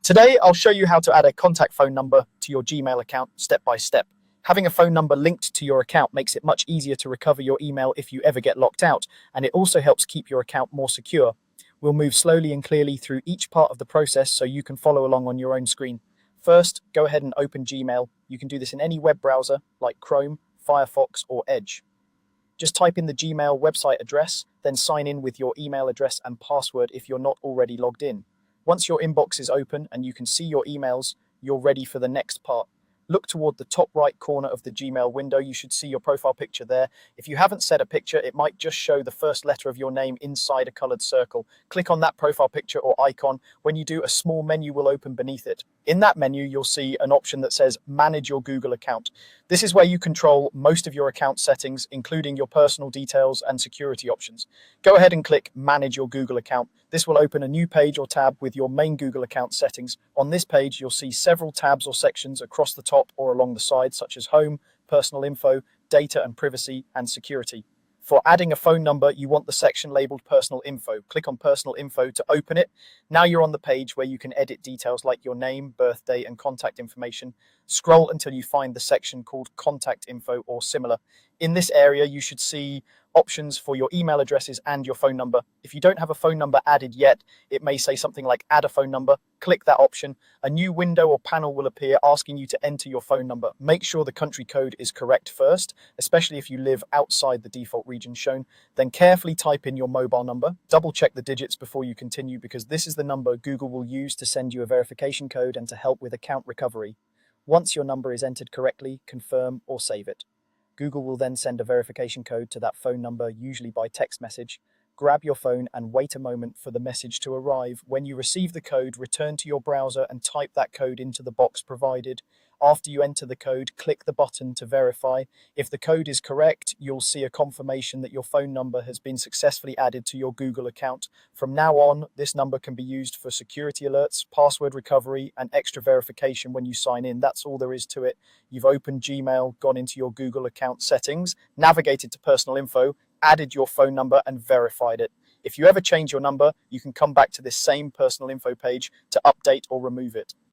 Today, I'll show you how to add a contact phone number to your Gmail account step by step. Having a phone number linked to your account makes it much easier to recover your email if you ever get locked out, and it also helps keep your account more secure. We'll move slowly and clearly through each part of the process so you can follow along on your own screen. First, go ahead and open Gmail. You can do this in any web browser like Chrome, Firefox, or Edge. Just type in the Gmail website address, then sign in with your email address and password if you're not already logged in. Once your inbox is open and you can see your emails, you're ready for the next part. Look toward the top right corner of the Gmail window. You should see your profile picture there. If you haven't set a picture, it might just show the first letter of your name inside a colored circle. Click on that profile picture or icon. When you do, a small menu will open beneath it. In that menu, you'll see an option that says Manage Your Google Account. This is where you control most of your account settings, including your personal details and security options. Go ahead and click Manage Your Google Account. This will open a new page or tab with your main Google account settings. On this page, you'll see several tabs or sections across the top or along the sides, such as Home, Personal Info, Data and Privacy, and Security. For adding a phone number, you want the section labeled Personal Info. Click on Personal Info to open it. Now you're on the page where you can edit details like your name, birthday, and contact information. Scroll until you find the section called Contact Info or similar. In this area, you should see options for your email addresses and your phone number. If you don't have a phone number added yet, it may say something like Add a phone number. Click that option. A new window or panel will appear asking you to enter your phone number. Make sure the country code is correct first, especially if you live outside the default region shown. Then carefully type in your mobile number. Double check the digits before you continue, because this is the number Google will use to send you a verification code and to help with account recovery. Once your number is entered correctly, confirm or save it. Google will then send a verification code to that phone number, usually by text message. Grab your phone and wait a moment for the message to arrive. When you receive the code, return to your browser and type that code into the box provided. After you enter the code, click the button to verify. If the code is correct, you'll see a confirmation that your phone number has been successfully added to your Google account. From now on, this number can be used for security alerts, password recovery, and extra verification when you sign in. That's all there is to it. You've opened Gmail, gone into your Google account settings, navigated to Personal Info, added your phone number, and verified it. If you ever change your number, you can come back to this same Personal Info page to update or remove it.